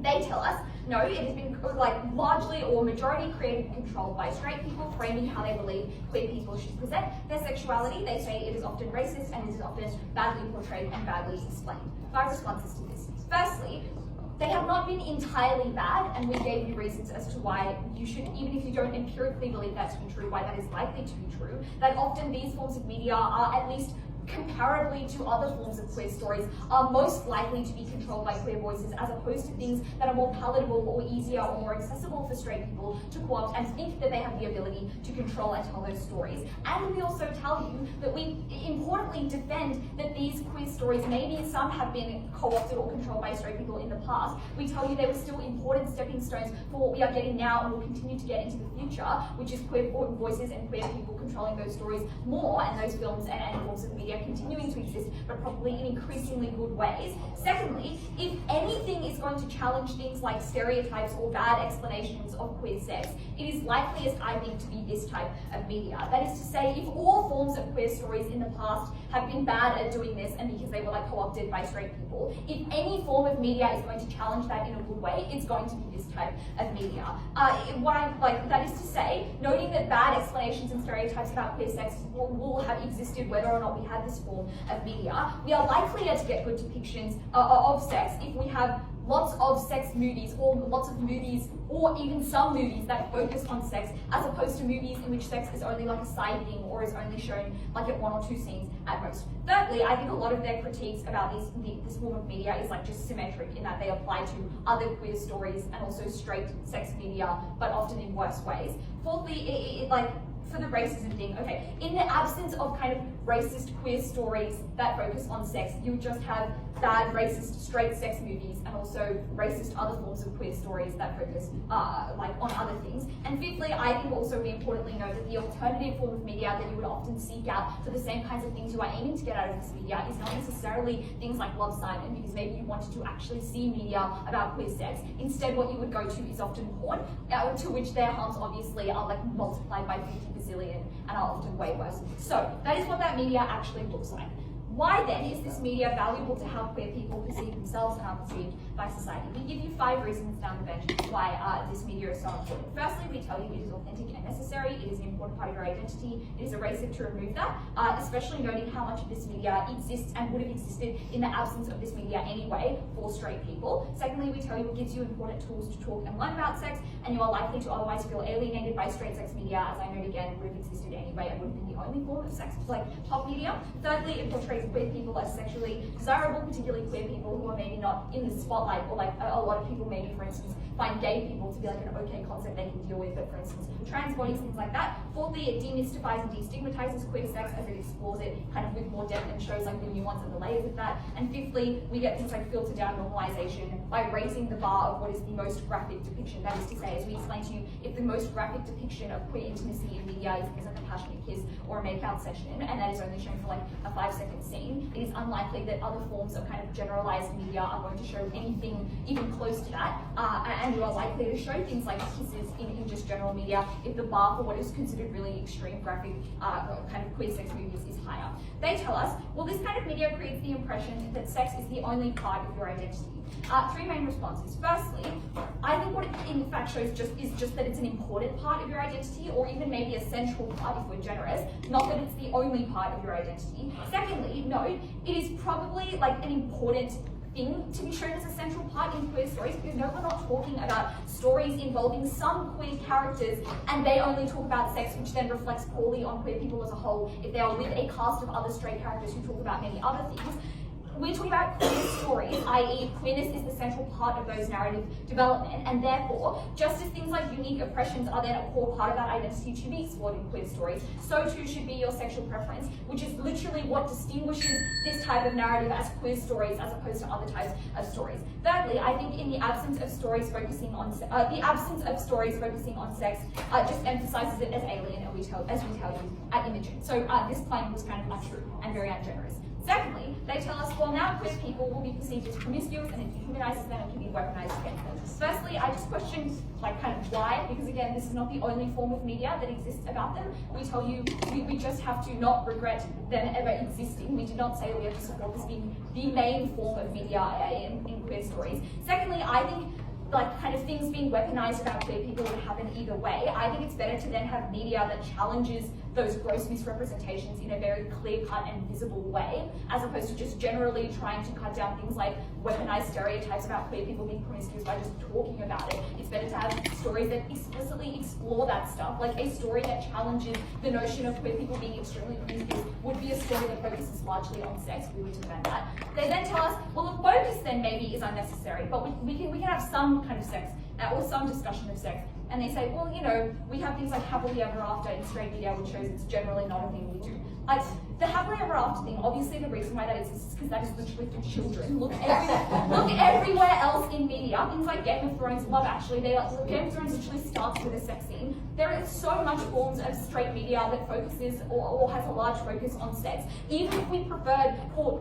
They tell us, no, it has been like largely or majority created and controlled by straight people, framing how they believe queer people should present their sexuality. They say it is often racist and it is often badly portrayed and badly explained. 5 responses to this. Firstly, they have not been entirely bad, and we gave you reasons as to why you should, even if you don't empirically believe that to be true, why that is likely to be true, that often these forms of media are at least comparably to other forms of queer stories, are most likely to be controlled by queer voices, as opposed to things that are more palatable or easier or more accessible for straight people to co-opt and think that they have the ability to control and tell those stories. And we also tell you that we importantly defend that these queer stories, maybe some have been co-opted or controlled by straight people in the past, we tell you they were still important stepping stones for what we are getting now and will continue to get into the future, which is queer voices and queer people controlling those stories more, and those films and forms of media media continuing to exist, but probably in increasingly good ways. Secondly, if anything is going to challenge things like stereotypes or bad explanations of queer sex, it is likeliest, I think, to be this type of media. That is to say, if all forms of queer stories in the past have been bad at doing this, and because they were like co-opted by straight people, if any form of media is going to challenge that in a good way, it's going to be this type of media. That is to say, noting that bad explanations and stereotypes about queer sex will have existed whether or not we had this form of media, we are likelier to get good depictions of sex if we have lots of sex movies, or lots of movies, or even some movies that focus on sex, as opposed to movies in which sex is only like a side thing, or is only shown like at 1 or 2 scenes at most. Thirdly, I think a lot of their critiques about this form of media is like just symmetric in that they apply to other queer stories and also straight sex media, but often in worse ways. Fourthly, for the racism thing, okay, in the absence of kind of racist queer stories that focus on sex, you would just have bad racist straight sex movies and also racist other forms of queer stories that focus on other things. And fifthly, I think also we importantly know that the alternative form of media that you would often seek out for the same kinds of things you are aiming to get out of this media is not necessarily things like Love Simon, because maybe you wanted to actually see media about queer sex. Instead, what you would go to is often porn, to which their harms obviously are like multiplied by 50 bazillion and are often way worse. So that is what that media actually looks like. Why then is this media valuable to how queer people perceive themselves and are perceived by society? We give you 5 reasons down the bench why this media is so important. Firstly, we tell you it is authentic and necessary, it is an important part of your identity, it is erasive to remove that, especially noting how much of this media exists and would have existed in the absence of this media anyway for straight people. Secondly, we tell you it gives you important tools to talk and learn about sex, and you are likely to otherwise feel alienated by straight sex media, as I note again, would have existed anyway and would have been the only form of sex, like pop media. Thirdly, it portrays queer people as sexually desirable, particularly queer people who are maybe not in the spotlight, or like a lot of people maybe, for instance, find gay people to be like an okay concept they can deal with, but for instance, trans bodies, things like that. Fourthly, it demystifies and destigmatizes queer sex as it explores it kind of with more depth and shows like the nuance and the layers of that. And fifthly, we get things like filtered down normalization by raising the bar of what is the most graphic depiction. That is to say, as we explained to you, if the most graphic depiction of queer intimacy in media is like a passionate kiss or a make-out session, and that is only shown for like a 5-second scene, it is unlikely that other forms of kind of generalized media are going to show anything even close to that, and you are likely to show things like kisses in just general media if the bar for what is considered really extreme graphic kind of queer sex movies is higher. They tell us, well, this kind of media creates the impression that sex is the only part of your identity. 3 main responses. Firstly, I think what it in fact shows is just that it's an important part of your identity, or even maybe a central part if we're generous, not that it's the only part of your identity. Secondly, no, it is probably like an important thing to be shown as a central part in queer stories, because no, we're not talking about stories involving some queer characters and they only talk about sex, which then reflects poorly on queer people as a whole if they are with a cast of other straight characters who talk about many other things. We're talking about queer stories, i.e. queerness is the central part of those narrative development, and therefore, just as things like unique oppressions are then a core part of that identity to be explored in queer stories, so too should be your sexual preference, which is literally what distinguishes this type of narrative as queer stories as opposed to other types of stories. Thirdly, I think in the absence of stories focusing on sex just emphasizes it as alien, as we tell you at Imogen. So this claim was kind of untrue and very ungenerous. Secondly, they tell us, well, now queer people will be perceived as promiscuous and it dehumanizes them and can be weaponized against them. Firstly, I just questioned like kind of why, because again, this is not the only form of media that exists about them. We tell you we just have to not regret them ever existing. We did not say that we have to support this being the main form of media in queer stories. Secondly, I think like kind of things being weaponized about queer people would happen either way. I think it's better to then have media that challenges those gross misrepresentations in a very clear-cut and visible way, as opposed to just generally trying to cut down things like weaponized stereotypes about queer people being promiscuous by just talking about it. It's better to have stories that explicitly explore that stuff, like a story that challenges the notion of queer people being extremely promiscuous would be a story that focuses largely on sex. We would defend that. They then tell us, well, the focus then maybe is unnecessary, but we can have some kind of sex or some discussion of sex. And they say, well, you know, we have things like happily ever after in straight media, which shows it's generally not a thing we do. The happily ever after thing, obviously the reason why that exists is because that is literally for children. Look everywhere else in media, things like Game of Thrones, Love Actually, Game of Thrones literally starts with a sex scene. There is so much forms of straight media that focuses or has a large focus on sex. Even if we preferred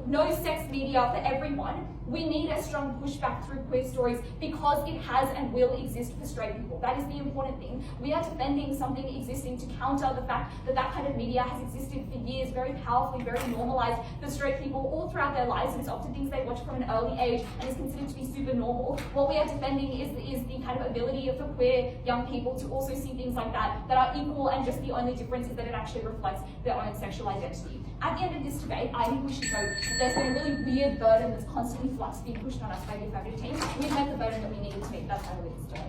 no sex media for everyone, we need a strong pushback through queer stories because it has and will exist for straight people. That is the important thing. We are defending something existing to counter the fact that that kind of media has existed for years, very powerfully, very normalized for straight people all throughout their lives. It's often things they watch from an early age and is considered to be super normal. What we are defending is the kind of ability for queer young people to also see things like that are equal, and just the only difference is that it actually reflects their own sexual identity. At the end of this debate, I think we should note that there's been a really weird burden that's constantly being pushed on us by the affirmative team. We've met the burden that we needed to meet. That's how we did today.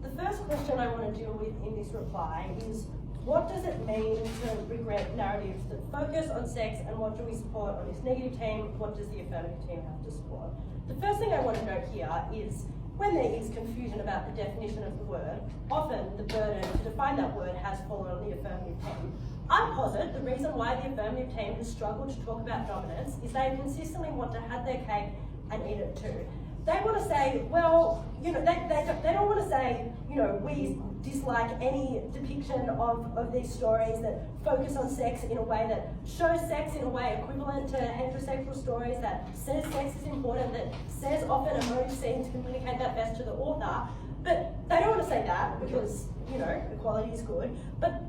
The first question I want to deal with in this reply is, what does it mean to regret narratives that focus on sex, and what do we support on this negative team? What does the affirmative team have to support? The first thing I want to note here is, when there is confusion about the definition of the word, often the burden to define that word has fallen on the affirmative team. I posit the reason why the affirmative team has struggled to talk about dominance is they consistently want to have their cake and eat it too. They want to say, well, they don't want to say, we dislike any depiction of these stories that focus on sex in a way that shows sex in a way equivalent to heterosexual stories, that says sex is important, that says often emoji scenes communicate that best to the author. But they don't want to say that because, equality is good. But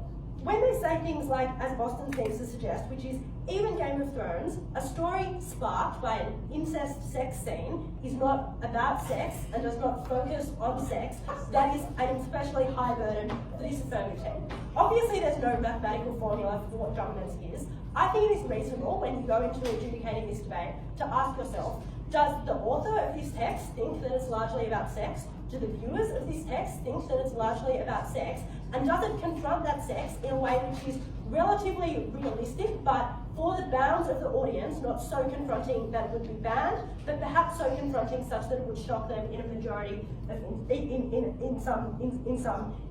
when they say things like, as Boston seems to suggest, which is, even Game of Thrones, a story sparked by an incest sex scene is not about sex and does not focus on sex, that is an especially high burden for this affirmative team. Obviously, there's no mathematical formula for what dominance is. I think it is reasonable, when you go into adjudicating this debate, to ask yourself, does the author of this text think that it's largely about sex? Do the viewers of this text think that it's largely about sex? And does it confront that sex in a way which is relatively realistic, but for the bounds of the audience, not so confronting that it would be banned, but perhaps so confronting such that it would shock them in a majority of in some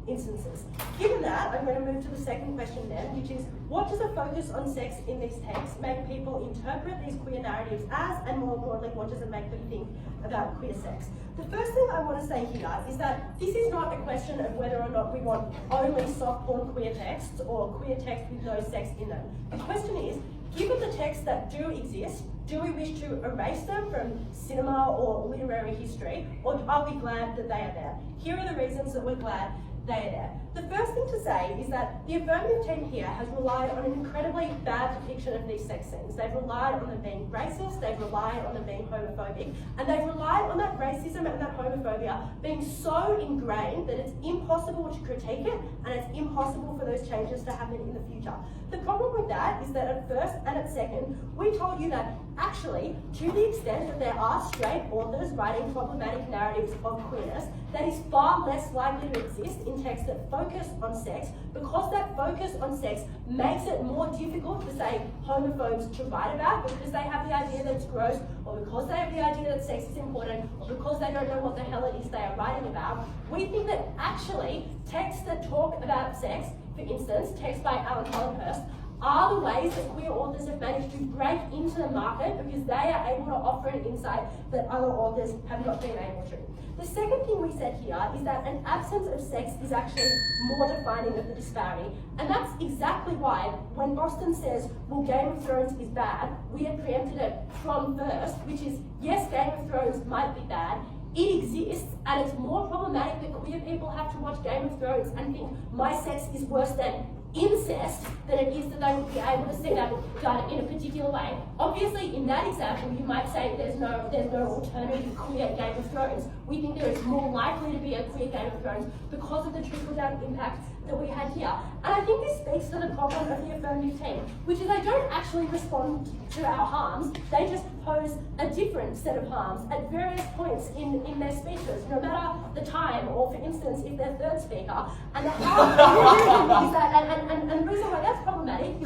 instances. Given that, I'm going to move to the second question then, which is, what does a focus on sex in these texts make people interpret these queer narratives as, and more broadly, what does it make them think about queer sex? The first thing I want to say here is that this is not a question of whether or not we want only soft porn queer texts or queer texts with no sex in them. The question is, given the texts that do exist, do we wish to erase them from cinema or literary history, or are we glad that they are there? Here are the reasons that we're glad they are there. The first thing to say is that the affirmative team here has relied on an incredibly bad depiction of these sex scenes. They've relied on them being racist, they've relied on them being homophobic, and they've relied on that racism and that homophobia being so ingrained that it's impossible to critique it, and it's impossible for those changes to happen in the future. The problem with that is that at first and at second, we told you that actually, to the extent that there are straight authors writing problematic narratives of queerness, that is far less likely to exist in texts that focus on sex, because that focus on sex makes it more difficult for, say, homophobes to write about, because they have the idea that it's gross, or because they have the idea that sex is important, or because they don't know what the hell it is they are writing about. We think that actually texts that talk about sex, for instance, texts by Alan Hollenhurst, are the ways that queer authors have managed to break into the market, because they are able to offer an insight that other authors have not been able to. The second thing we said here is that an absence of sex is actually more defining of the disparity, and that's exactly why when Boston says, well, Game of Thrones is bad, we had preempted it from first, which is, yes, Game of Thrones might be bad, it exists, and it's more problematic that queer people have to watch Game of Thrones and think my sex is worse than incest than it is that they would be able to see that done in a particular way. Obviously, in that example, you might say there's no alternative queer Game of Thrones. We think there is more likely to be a queer Game of Thrones because of the trickle-down impact that we had here. And I think this speaks to the problem of the affirmative team, which is they don't actually respond to our harms, they just propose a different set of harms at various points in their speeches, no matter the time, or for instance, if they're third speaker. And the harm is that, and the reason why that's problematic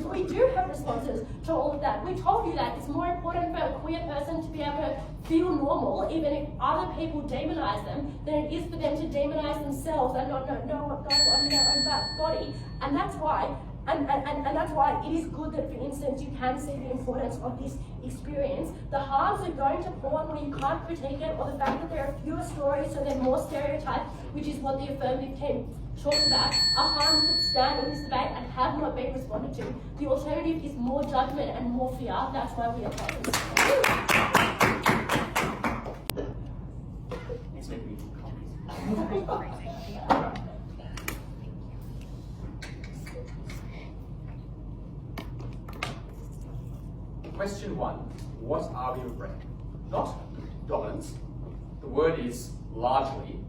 responses to all of that. We told you that it's more important for a queer person to be able to feel normal, even if other people demonize them, than it is for them to demonize themselves and not know what goes on in their own body. And that's why. And that's why it is good that, for instance, you can see the importance of this experience. The harms of going to porn where you can't critique it, or the fact that there are fewer stories, so they're more stereotyped, which is what the affirmative team talks about, are harms that stand in this debate and have not been responded to. The alternative is more judgment and more fear. That's why we oppose. Next week we need copies. Question 1. What are we regretting? Not dominance. The word is largely,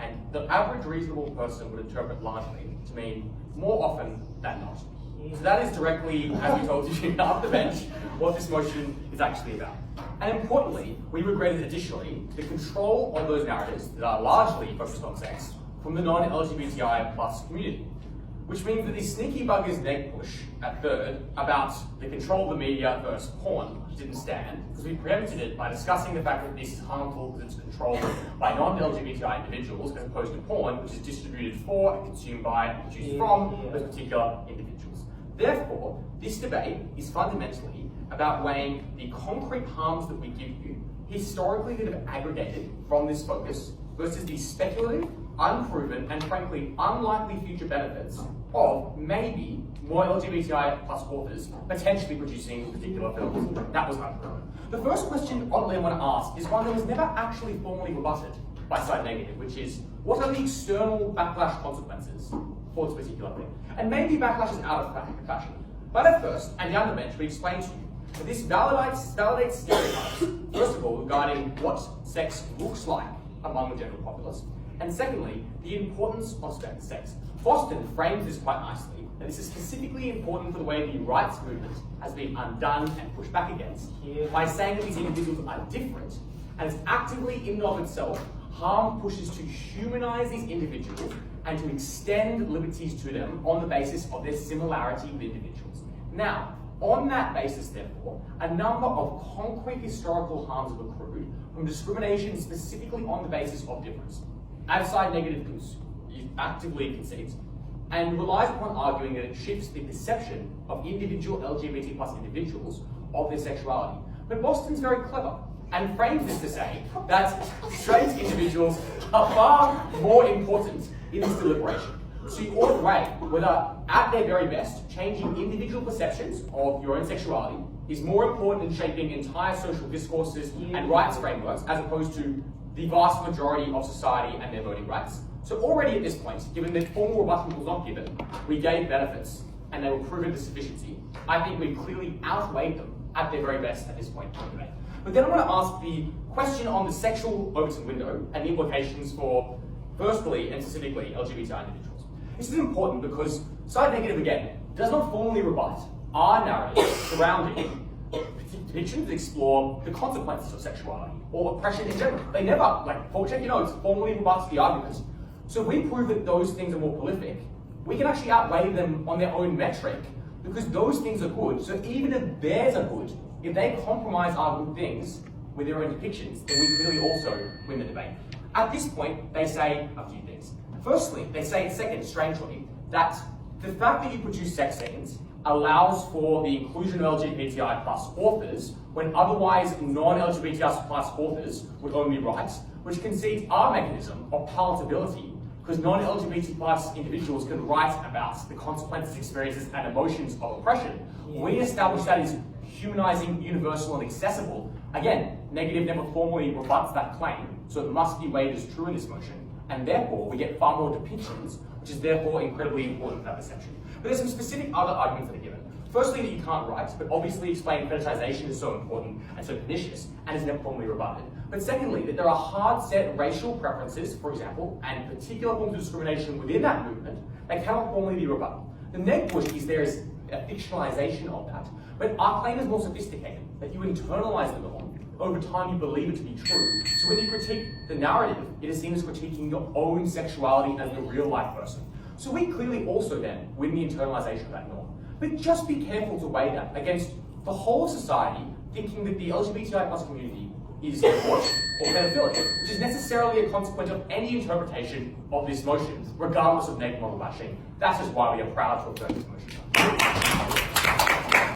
and the average reasonable person would interpret largely to mean more often than not. So that is directly, as we told you up the bench, what this motion is actually about. And importantly, we regretted additionally the control of those narratives that are largely focused on sex from the non-LGBTI plus community. Which means that the sneaky bugger's neck push at third about the control of the media versus porn didn't stand, because we preempted it by discussing the fact that this is harmful because it's controlled by non-LGBTI individuals as opposed to porn, which is distributed for and consumed by and produced from those particular individuals. Therefore, this debate is fundamentally about weighing the concrete harms that we give you, historically that have aggregated from this focus, versus the speculative, unproven, and frankly unlikely future benefits of maybe more LGBTI plus authors potentially producing particular films. That was unproven. The first question, oddly, I want to ask is one that was never actually formally rebutted by side negative, which is, what are the external backlash consequences for this particular thing? And maybe backlash is out of fashion. But at first, and down the bench, we explain to you that this validates stereotypes, first of all, regarding what sex looks like among the general populace, and secondly, the importance of sex. Boston frames this quite nicely, and this is specifically important for the way the rights movement has been undone and pushed back against, by saying that these individuals are different, and it's actively, in and of itself, harm pushes to humanize these individuals and to extend liberties to them on the basis of their similarity with individuals. Now, on that basis, therefore, a number of concrete historical harms have accrued from discrimination specifically on the basis of difference. As side negative actively concedes, and relies upon arguing that it shifts the perception of individual LGBT plus individuals of their sexuality. But Boston's very clever and frames this to say that straight individuals are far more important in this deliberation. So you ought to weigh whether, at their very best, changing individual perceptions of your own sexuality is more important in shaping entire social discourses and rights frameworks as opposed to the vast majority of society and their voting rights. So already at this point, given that formal rebuttal was not given, we gave benefits and they were proven to sufficiency. I think we've clearly outweighed them at their very best at this point in the debate. But then I want to ask the question on the sexual Overton window and the implications for, firstly and specifically, LGBTI individuals. This is important because side negative, again, does not formally rebut our narrative surrounding depictions that explore the consequences of sexuality or oppression in general. They never, check your notes, formally rebuts the argument. So if we prove that those things are more prolific, we can actually outweigh them on their own metric because those things are good. So even if theirs are good, if they compromise our good things with their own depictions, then we clearly also win the debate. At this point, they say a few things. Firstly, they say, second, strangely, that the fact that you produce sex scenes allows for the inclusion of LGBTI plus authors when otherwise non-LGBTI plus authors would only write, which concedes our mechanism of palatability, because non-LGBT plus individuals can write about the consequences, experiences, and emotions of oppression. We establish that is humanizing, universal, and accessible. Again, negative never formally rebuts that claim, so it must be weighed as true in this motion, and therefore we get far more depictions, which is therefore incredibly important for that perception. But there's some specific other arguments that are given. Firstly, that you can't write, but obviously explain fetishization is so important and so pernicious, and is never formally rebutted. But secondly, that there are hard set racial preferences, for example, and particular forms of discrimination within that movement that cannot formally be rebutted. The neg push is there is a fictionalization of that, but our claim is more sophisticated, that you internalize the norm, over time you believe it to be true. So when you critique the narrative, it is seen as critiquing your own sexuality as a real life person. So we clearly also then win the internalization of that norm. But just be careful to weigh that against the whole of society thinking that the LGBTI plus community is debauch or pedophilia, which is necessarily a consequence of any interpretation of this motion, regardless of naked model bashing. That is why we are proud to affirm this motion.